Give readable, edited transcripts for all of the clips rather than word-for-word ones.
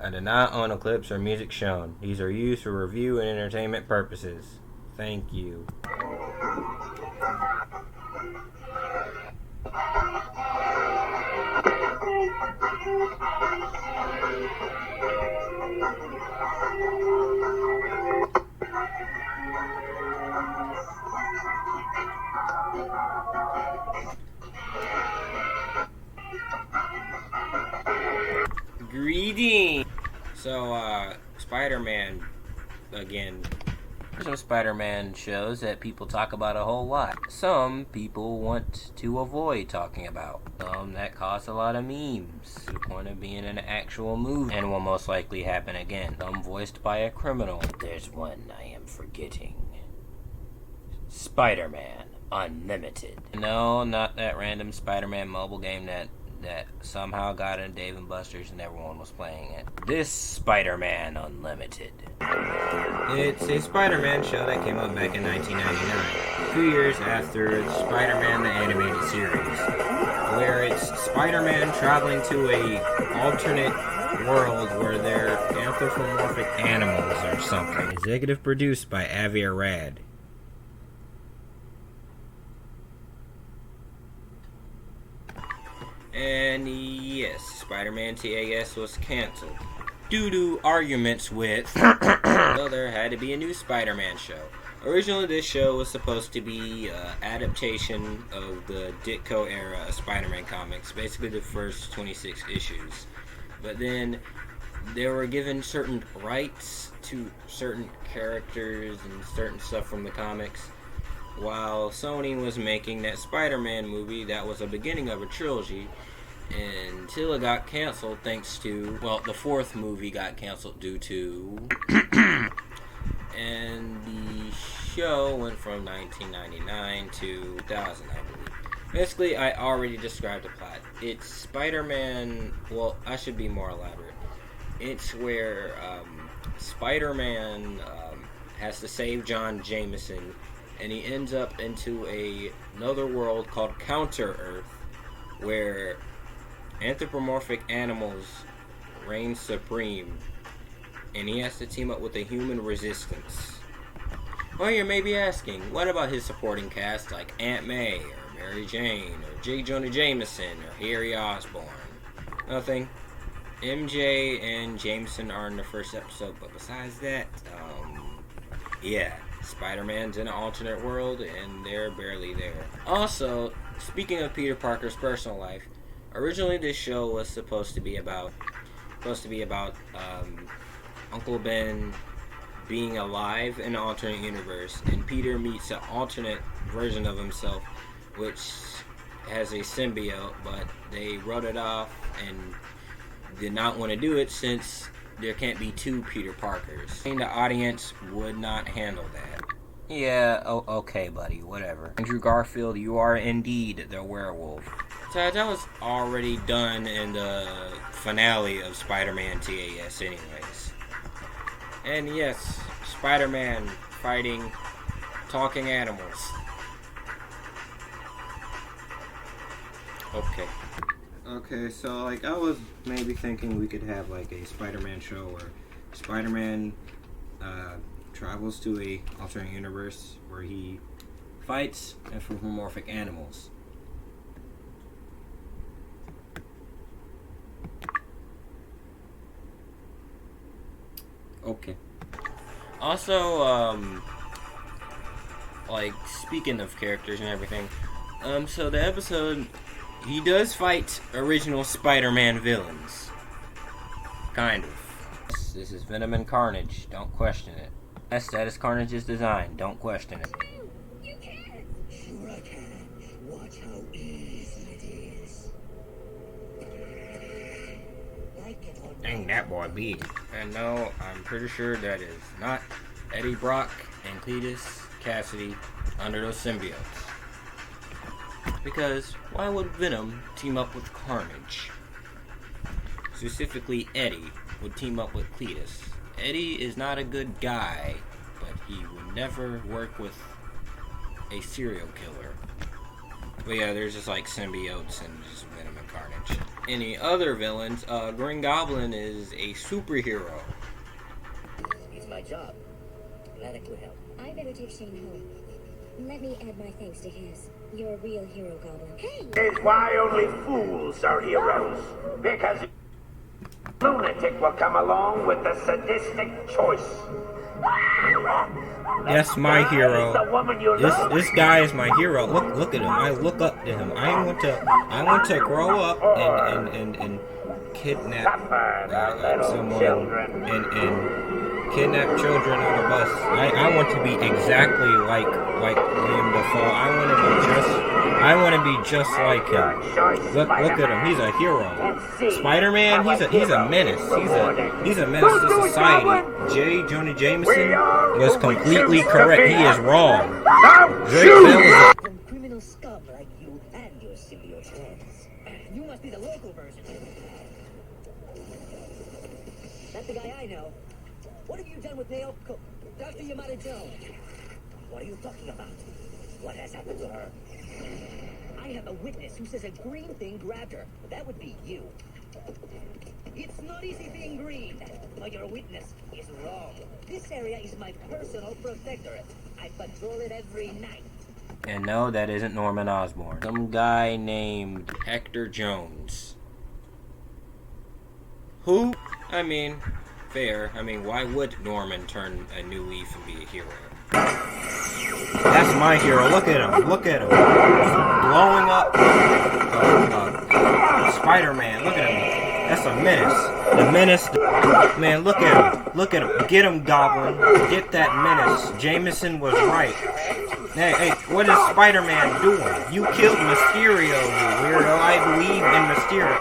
I do not own clips or music shown. These are used for review and entertainment purposes. Thank you. Greetings! So, Spider-Man, again. Some Spider-Man shows that people talk about a whole lot. Some people want to avoid talking about. Some that cause a lot of memes to the point of being an actual movie and will most likely happen again. Some voiced by a criminal. There's one I am forgetting. Spider-Man Unlimited. No, not that random Spider-Man mobile game that somehow got in Dave & Buster's and everyone was playing it. This Spider-Man Unlimited. It's a Spider-Man show that came out back in 1999, 2 years after Spider-Man the Animated Series, where it's Spider-Man traveling to a alternate world where they're anthropomorphic animals or something. Executive produced by Avi Arad. And yes, Spider-Man TAS was canceled due to arguments with, well, there had to be a new Spider-Man show. Originally, this show was supposed to be an adaptation of the Ditko era Spider-Man comics, basically the first 26 issues. But then they were given certain rights to certain characters and certain stuff from the comics, while Sony was making that Spider-Man movie that was the beginning of a trilogy until it got canceled thanks to, well, the fourth movie got canceled due to and the show went from 1999 to 2000, I believe. Basically, I already described the plot. It's Spider-Man, well, I should be more elaborate. It's where Spider-Man has to save John Jameson, and he ends up into another world called Counter-Earth, where anthropomorphic animals reign supreme, and he has to team up with the human resistance. Well, you may be asking, what about his supporting cast like Aunt May, or Mary Jane, or J. Jonah Jameson, or Harry Osborn? Nothing. MJ and Jameson are in the first episode, but besides that, yeah, Spider-Man's in an alternate world, and they're barely there. Also, speaking of Peter Parker's personal life, originally this show was supposed to be about Uncle Ben being alive in an alternate universe, and Peter meets an alternate version of himself, which has a symbiote, but they wrote it off and did not want to do it since there can't be two Peter Parkers. The audience would not handle that. Yeah, okay, buddy, whatever. Andrew Garfield, you are indeed the werewolf. So that was already done in the finale of Spider-Man TAS anyways. And yes, Spider-Man fighting talking animals. Okay, so like I was maybe thinking we could have like a Spider-Man show where Spider-Man travels to a alternate universe where he fights anthropomorphic animals. Okay. Also, like speaking of characters and everything, so the episode, he does fight original Spider-Man villains. Kind of. This is Venom and Carnage. Don't question it. Yes, that is Carnage's design. Don't question it. You can! Sure I can. Watch how easy it is. Dang, that boy big. And no, I'm pretty sure that is not Eddie Brock and Cletus Cassidy under those symbiotes. Because why would Venom team up with Carnage? Specifically, Eddie would team up with Cletus. Eddie is not a good guy, but he would never work with a serial killer. But yeah, there's just like symbiotes and just Venom and Carnage. any other villains, Green Goblin is a superhero. It's my job. Glad I could help. I better take Shane home. Let me add my thanks to his. You're a real hero, Goblin. Hey! Is why only fools are heroes. Because lunatic will come along with the sadistic choice. That's my hero. The woman you love. This guy is my hero. Look at him. I look up to him. I want to grow up and kidnap someone and kidnap children on a bus. I want to be exactly like Liam Dafoe. I want to be just like him. Look at him. He's a hero. Spider-Man. He's a menace. He's a menace to society. J. Jonah Jameson was completely correct. He is wrong. From criminal scum like you and your symbiote friends. You must be the local version. That's the guy I know. What have you done with Naoko? Dr. Yamada Jones? What are you talking about? What has happened to her? I have a witness who says a green thing grabbed her. That would be you. It's not easy being green, but your witness is wrong. This area is my personal protectorate. I patrol it every night. And no, that isn't Norman Osborn. Some guy named Hector Jones. Who? I mean, fair. I mean, why would Norman turn a new leaf and be a hero? That's my hero. Look at him. Look at him. Blowing up. Spider-Man. Look at him. That's a menace. The menace. Man, look at him. Look at him. Get him, Goblin. Get that menace. Jameson was right. Hey, what is Spider-Man doing? You killed Mysterio, you weirdo. I believe in Mysterio.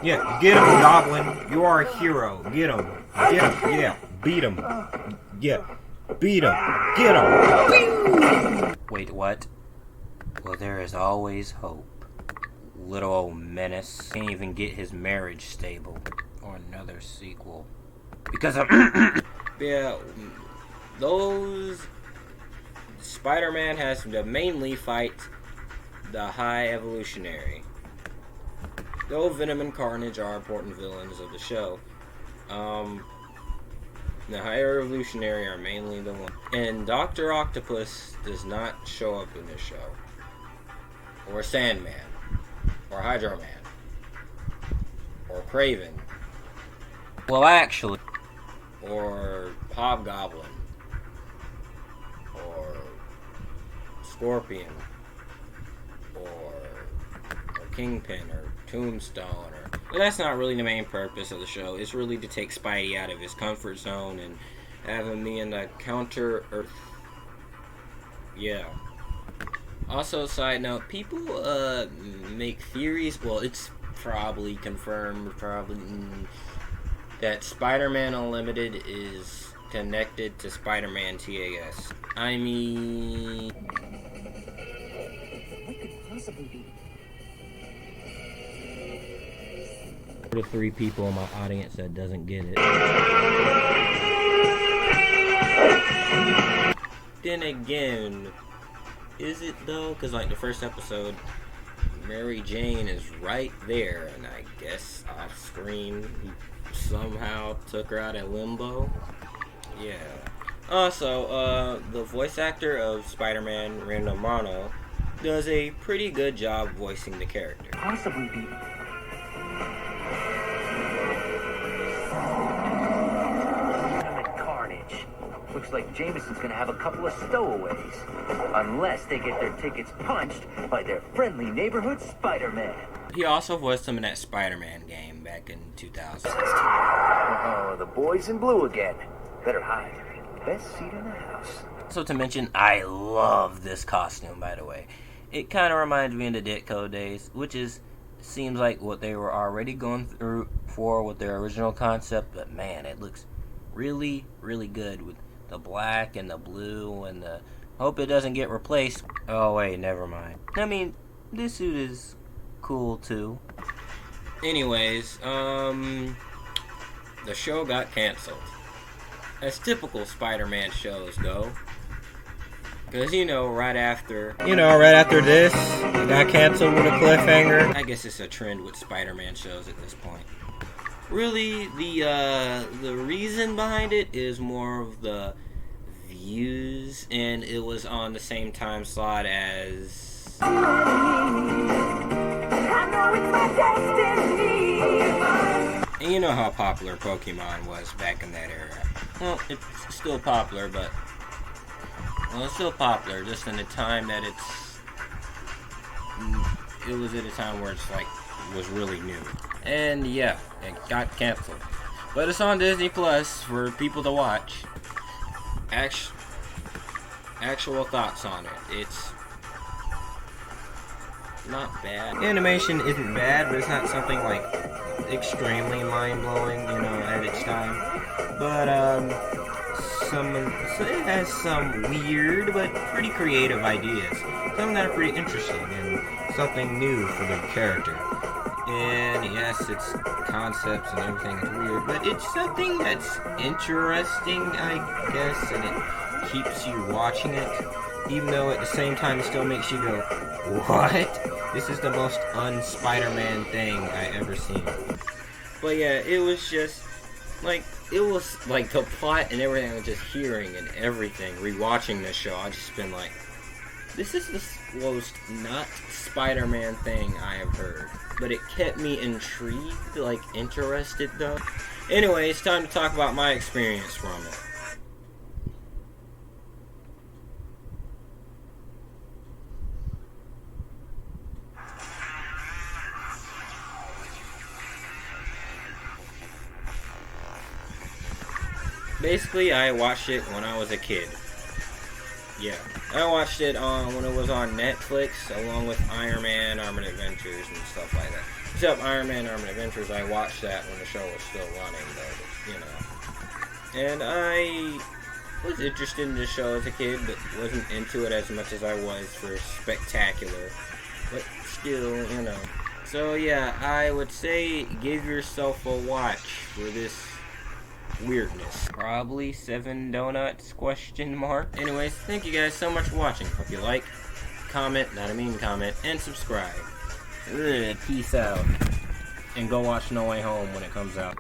Yeah, get him, Goblin. You are a hero. Get him. Get him. Yeah, beat him. Yeah, beat him. Get him. Wait, what? Well, there is always hope. Little old menace can't even get his marriage stable or another sequel because of yeah, those Spider-Man has to mainly fight the High Evolutionary. Though Venom and Carnage are important villains of the show, the High Evolutionary are mainly the one. And Dr. Octopus does not show up in this show, or Sandman, or Hydro Man, or Kraven. Well, actually, or Hobgoblin, or Scorpion, or Kingpin, or Tombstone, or... But that's not really the main purpose of the show. It's really to take Spidey out of his comfort zone and have him be in the counter-Earth. Yeah. Also, side note, people make theories, well, it's probably confirmed, that Spider-Man Unlimited is connected to Spider-Man TAS. I mean... What could possibly be? The 3 people in my audience that doesn't get it. Then again, is it though? Because like the first episode, Mary Jane is right there, and I guess off screen he somehow took her out of limbo. Yeah. Also, the voice actor of Spider-Man, Randall Mono, does a pretty good job voicing the character. Possibly be. Carnage. Looks like Jameson's gonna have a couple of stowaways. Unless they get their tickets punched by their friendly neighborhood Spider-Man. He also voiced him in that Spider-Man game back in 2000. Oh, the boys in blue again. Better hide. Best seat in the house. Also to mention, I love this costume, by the way. It kind of reminds me of the Ditko days, which seems like what they were already going through for with their original concept, but man, it looks really, really good with the black and the blue and the... Hope it doesn't get replaced. Oh wait, never mind. I mean, this suit is cool too. Anyways, the show got canceled. As typical Spider-Man shows go. Because, right after this, it got canceled with a cliffhanger. I guess it's a trend with Spider-Man shows at this point. Really, the reason behind it is more of the views, and it was on the same time slot as... And you know how popular Pokemon was back in that era. Well, it's still popular, but... Well, it's still popular, just in a time that it was at a time where it's like, was really new. And yeah, it got canceled. But it's on Disney Plus for people to watch. Actual thoughts on it. It's not bad. Animation isn't bad, but it's not something like extremely mind-blowing, at its time. But, so it has some weird but pretty creative ideas. Some that are pretty interesting and something new for the character. And yes, its concepts and everything is weird, but it's something that's interesting, I guess, and it keeps you watching it, even though at the same time it still makes you go, what? This is the most un-Spider-Man thing I ever seen. But yeah, it was just, the plot and everything I was just hearing and everything, rewatching this show, I just been like, this is the most not Spider-Man thing I have heard. But it kept me intrigued, interested though. Anyway, it's time to talk about my experience from it. Basically, I watched it when I was a kid. Yeah, I watched it when it was on Netflix, along with Iron Man, Armored Adventures, and stuff like that. Except Iron Man, Armored Adventures, I watched that when the show was still running, though, And I was interested in the show as a kid, but wasn't into it as much as I was for Spectacular. But still, So yeah, I would say give yourself a watch for this weirdness. Probably 7 donuts, ? Anyways, thank you guys so much for watching. Hope you like, comment, comment, and subscribe. Peace out. And go watch No Way Home when it comes out.